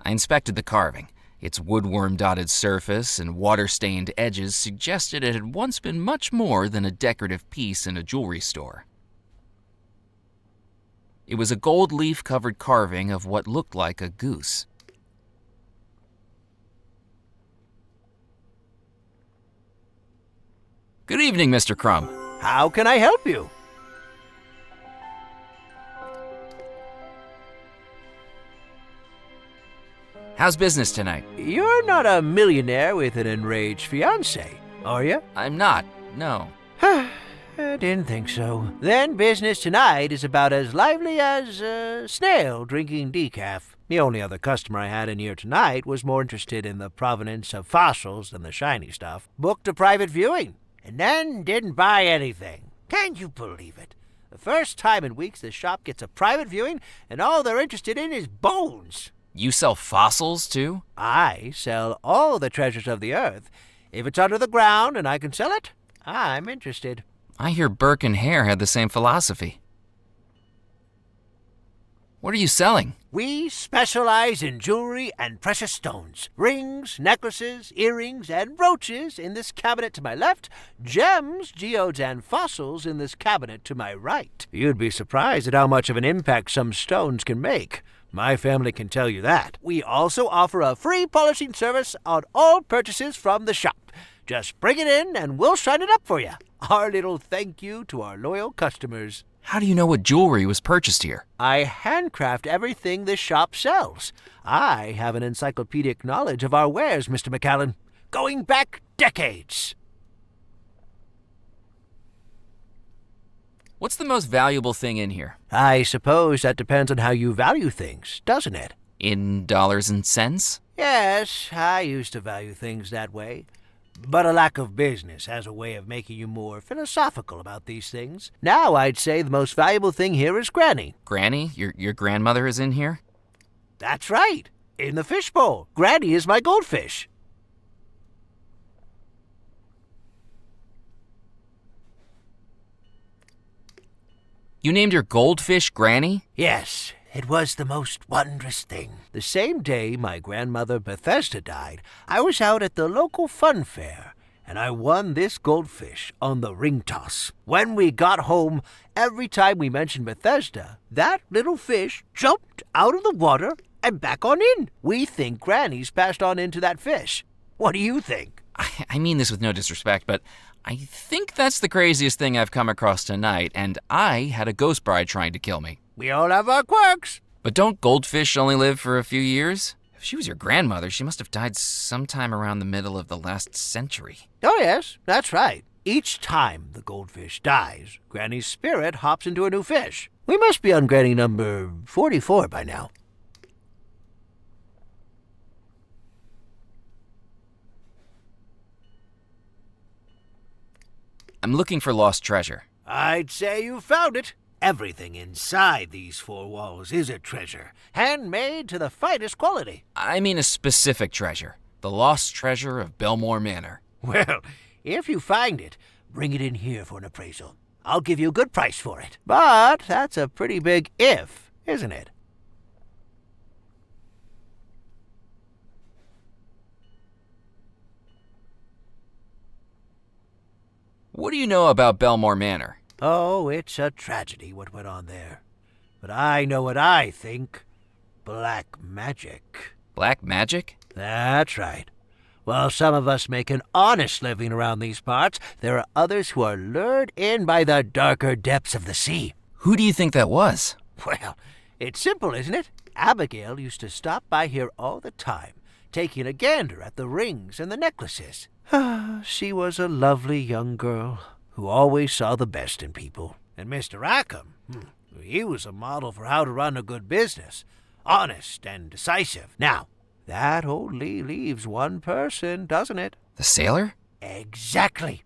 I inspected the carving. Its woodworm-dotted surface and water-stained edges suggested it had once been much more than a decorative piece in a jewelry store. It was a gold leaf-covered carving of what looked like a goose. Good evening, Mr. Crumb. How can I help you? How's business tonight? You're not a millionaire with an enraged fiancé, are you? I'm not, no. I didn't think so. Then business tonight is about as lively as a snail drinking decaf. The only other customer I had in here tonight was more interested in the provenance of fossils than the shiny stuff. Booked a private viewing, and then didn't buy anything. Can you believe it? The first time in weeks the shop gets a private viewing, and all they're interested in is bones. You sell fossils, too? I sell all the treasures of the earth. If it's under the ground and I can sell it, I'm interested. I hear Burke and Hare had the same philosophy. What are you selling? We specialize in jewelry and precious stones. Rings, necklaces, earrings, and brooches in this cabinet to my left. Gems, geodes, and fossils in this cabinet to my right. You'd be surprised at how much of an impact some stones can make. My family can tell you that. We also offer a free polishing service on all purchases from the shop. Just bring it in and we'll shine it up for you. Our little thank you to our loyal customers. How do you know what jewelry was purchased here? I handcraft everything this shop sells. I have an encyclopedic knowledge of our wares, Mr. McAllen, going back decades. What's the most valuable thing in here? I suppose that depends on how you value things, doesn't it? In dollars and cents? Yes, I used to value things that way. But a lack of business has a way of making you more philosophical about these things. Now I'd say the most valuable thing here is Granny. Granny? Your grandmother is in here? That's right. In the fishbowl. Granny is my goldfish. You named your goldfish Granny? Yes, it was the most wondrous thing. The same day my grandmother Bethesda died, I was out at the local fun fair, and I won this goldfish on the ring toss. When we got home, every time we mentioned Bethesda, that little fish jumped out of the water and back on in. We think Granny's passed on into that fish. What do you think? I mean this with no disrespect, but I think that's the craziest thing I've come across tonight, and I had a ghost bride trying to kill me. We all have our quirks. But don't goldfish only live for a few years? If she was your grandmother, she must have died sometime around the middle of the last century. Oh yes, that's right. Each time the goldfish dies, Granny's spirit hops into a new fish. We must be on Granny number 44 by now. I'm looking for lost treasure. I'd say you found it. Everything inside these four walls is a treasure, handmade to the finest quality. I mean a specific treasure. The lost treasure of Belmore Manor. Well, if you find it, bring it in here for an appraisal. I'll give you a good price for it. But that's a pretty big if, isn't it? What do you know about Belmore Manor? Oh, it's a tragedy what went on there. But I know what I think. Black magic. Black magic? That's right. While some of us make an honest living around these parts, there are others who are lured in by the darker depths of the sea. Who do you think that was? Well, it's simple, isn't it? Abigail used to stop by here all the time, taking a gander at the rings and the necklaces. She was a lovely young girl who always saw the best in people. And Mr. Rackham, he was a model for how to run a good business, honest and decisive. Now, that only leaves one person, doesn't it? The sailor? Exactly.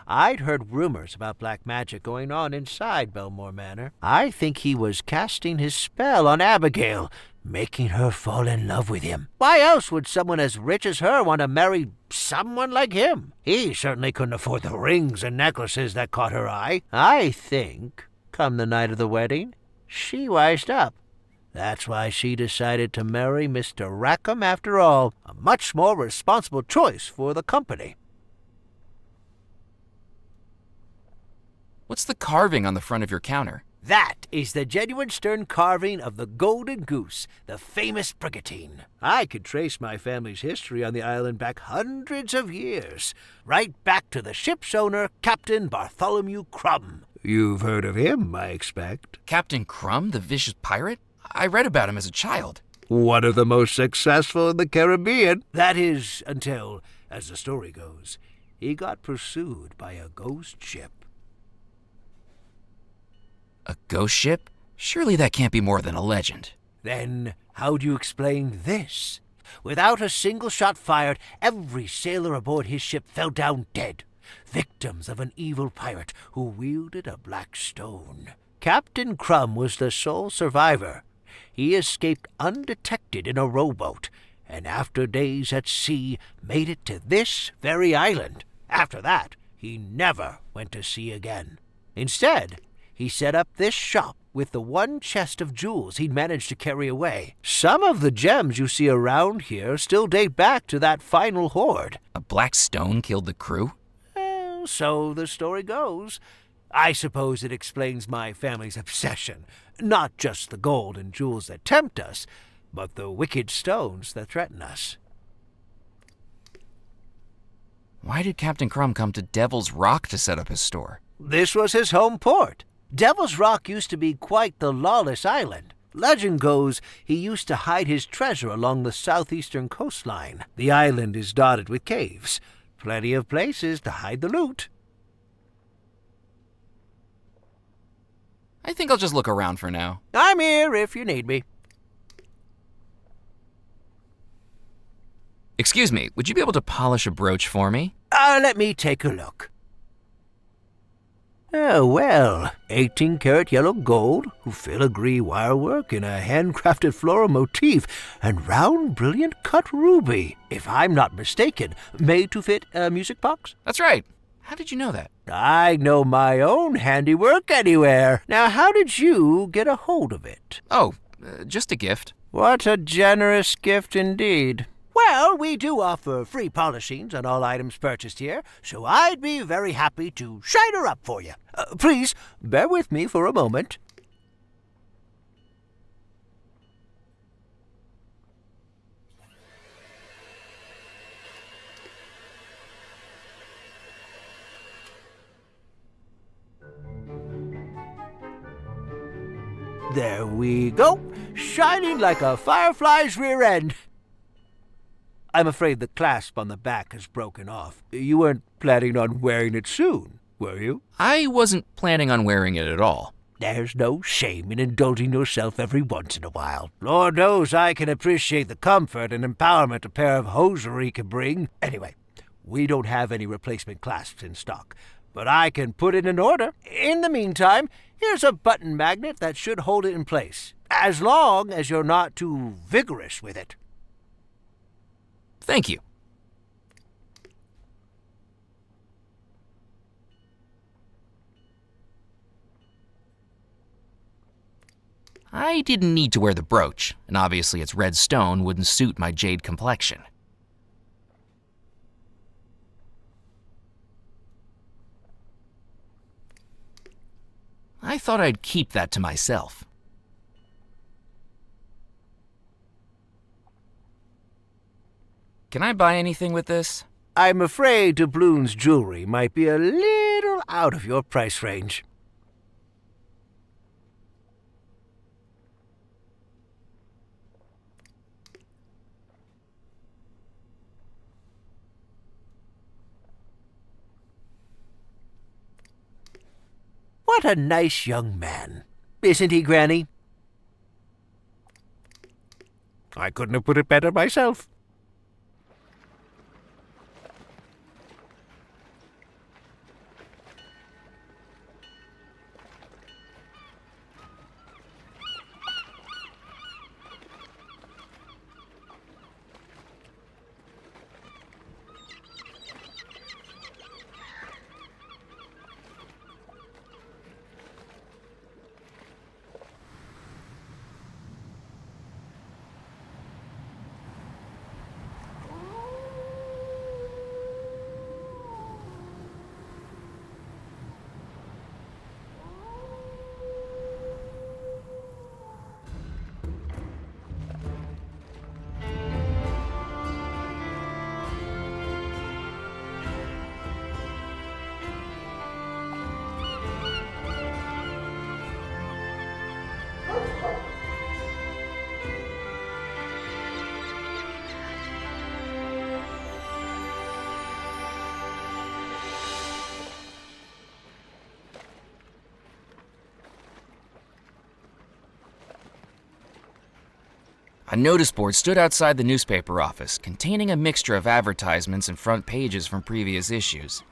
I'd heard rumors about black magic going on inside Belmore Manor. I think he was casting his spell on Abigail, making her fall in love with him. Why else would someone as rich as her want to marry someone like him? He certainly couldn't afford the rings and necklaces that caught her eye. I think, come the night of the wedding, she wised up That's why she decided to marry Mr. Rackham after all, a much more responsible choice for the company. What's the carving on the front of your counter? That is the genuine stone carving of the Golden Goose, the famous brigantine. I could trace my family's history on the island back hundreds of years, right back to the ship's owner, Captain Bartholomew Crumb. You've heard of him, I expect. Captain Crumb, the vicious pirate? I read about him as a child. One of the most successful in the Caribbean. That is, until, as the story goes, he got pursued by a ghost ship. A ghost ship? Surely that can't be more than a legend. Then how do you explain this? Without a single shot fired, every sailor aboard his ship fell down dead, victims of an evil pirate who wielded a black stone. Captain Crumb was the sole survivor. He escaped undetected in a rowboat, and after days at sea, made it to this very island. After that, he never went to sea again. Instead, he set up this shop with the one chest of jewels he'd managed to carry away. Some of the gems you see around here still date back to that final hoard. A black stone killed the crew? So the story goes. I suppose it explains my family's obsession. Not just the gold and jewels that tempt us, but the wicked stones that threaten us. Why did Captain Crumb come to Devil's Rock to set up his store? This was his home port. Devil's Rock used to be quite the lawless island. Legend goes he used to hide his treasure along the southeastern coastline. The island is dotted with caves. Plenty of places to hide the loot. I think I'll just look around for now. I'm here if you need me. Excuse me, would you be able to polish a brooch for me? Let me take a look. Oh, well, 18-karat yellow gold, filigree wirework in a handcrafted floral motif, and round, brilliant cut ruby, if I'm not mistaken, made to fit a music box? That's right. How did you know that? I know my own handiwork anywhere. Now, how did you get a hold of it? Oh, just a gift. What a generous gift indeed. Well, we do offer free polishings on all items purchased here, so I'd be very happy to shine her up for you. Please, bear with me for a moment. There we go, shining like a firefly's rear end. I'm afraid the clasp on the back has broken off. You weren't planning on wearing it soon, were you? I wasn't planning on wearing it at all. There's no shame in indulging yourself every once in a while. Lord knows I can appreciate the comfort and empowerment a pair of hosiery can bring. Anyway, we don't have any replacement clasps in stock, but I can put it in order. In the meantime, here's a button magnet that should hold it in place, as long as you're not too vigorous with it. Thank you. I didn't need to wear the brooch, and obviously its red stone wouldn't suit my jade complexion. I thought I'd keep that to myself. Can I buy anything with this? I'm afraid doubloon's jewelry might be a little out of your price range. What a nice young man. Isn't he, Granny? I couldn't have put it better myself. A notice board stood outside the newspaper office, containing a mixture of advertisements and front pages from previous issues.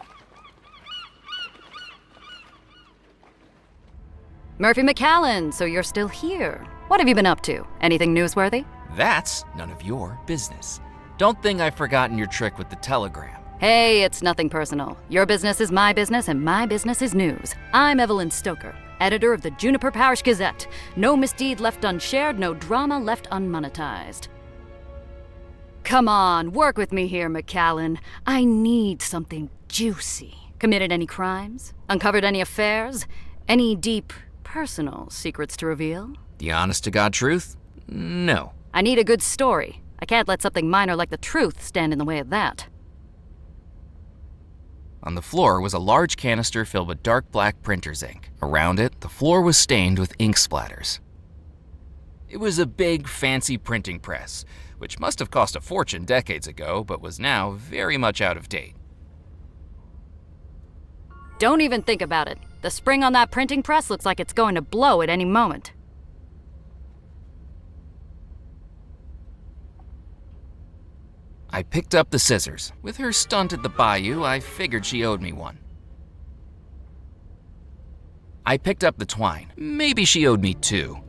Murphy McAllen, so you're still here. What have you been up to? Anything newsworthy? That's none of your business. Don't think I've forgotten your trick with the telegram. Hey, it's nothing personal. Your business is my business, and my business is news. I'm Evelyn Stoker, editor of the Juniper Parish Gazette. No misdeed left unshared, no drama left unmonetized. Come on, work with me here, McAllen. I need something juicy. Committed any crimes? Uncovered any affairs? Any deep, personal secrets to reveal? The honest-to-God truth? No. I need a good story. I can't let something minor like the truth stand in the way of that. On the floor was a large canister filled with dark black printer's ink. Around it, the floor was stained with ink splatters. It was a big, fancy printing press, which must have cost a fortune decades ago, but was now very much out of date. Don't even think about it. The spring on that printing press looks like it's going to blow at any moment. I picked up the scissors. With her stunt at the bayou, I figured she owed me one. I picked up the twine. Maybe she owed me two.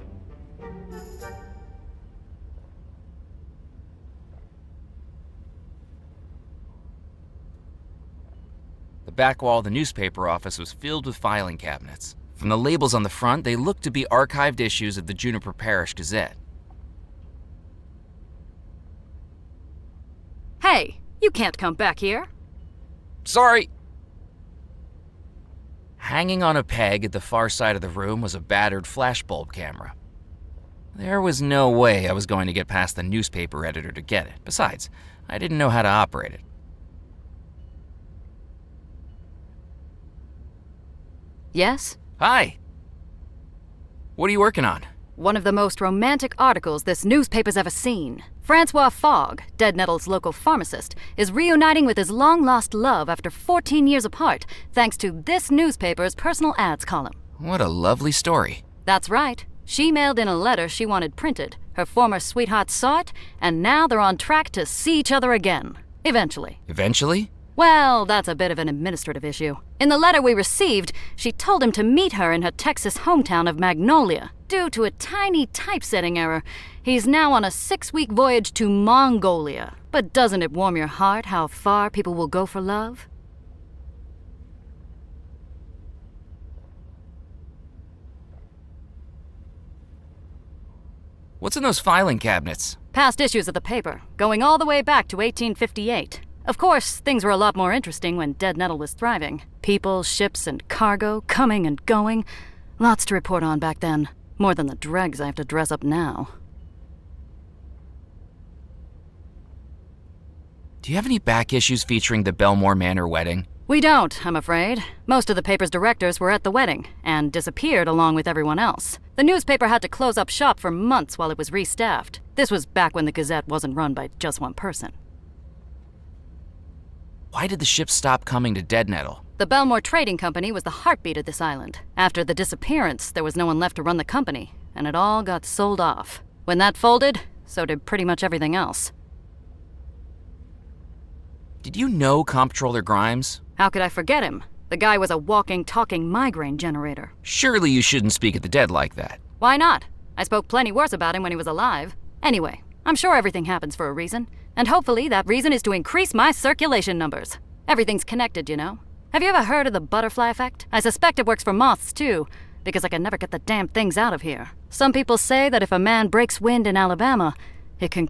The back wall of the newspaper office was filled with filing cabinets. From the labels on the front, they looked to be archived issues of the Juniper Parish Gazette. Hey, you can't come back here. Sorry. Hanging on a peg at the far side of the room was a battered flashbulb camera. There was no way I was going to get past the newspaper editor to get it. Besides, I didn't know how to operate it. Yes? Hi. What are you working on? One of the most romantic articles this newspaper's ever seen. Francois Fogg, Dead Nettle's local pharmacist, is reuniting with his long-lost love after 14 years apart, thanks to this newspaper's personal ads column. What a lovely story. That's right. She mailed in a letter she wanted printed. Her former sweetheart saw it, and now they're on track to see each other again. Eventually. Eventually? Well, that's a bit of an administrative issue. In the letter we received, she told him to meet her in her Texas hometown of Magnolia. Due to a tiny typesetting error, he's now on a 6-week voyage to Mongolia. But doesn't it warm your heart how far people will go for love? What's in those filing cabinets? Past issues of the paper, going all the way back to 1858. Of course, things were a lot more interesting when Dead Nettle was thriving. People, ships, and cargo coming and going. Lots to report on back then. More than the dregs I have to dress up now. Do you have any back issues featuring the Belmore Manor wedding? We don't, I'm afraid. Most of the paper's directors were at the wedding, and disappeared along with everyone else. The newspaper had to close up shop for months while it was restaffed. This was back when the Gazette wasn't run by just one person. Why did the ship stop coming to Dead Nettle? The Belmore Trading Company was the heartbeat of this island. After the disappearance, there was no one left to run the company, and it all got sold off. When that folded, so did pretty much everything else. Did you know Comptroller Grimes? How could I forget him? The guy was a walking, talking migraine generator. Surely you shouldn't speak at the dead like that. Why not? I spoke plenty worse about him when he was alive. Anyway, I'm sure everything happens for a reason. And hopefully that reason is to increase my circulation numbers. Everything's connected, you know. Have you ever heard of the butterfly effect? I suspect it works for moths, too, because I can never get the damn things out of here. Some people say that if a man breaks wind in Alabama, it can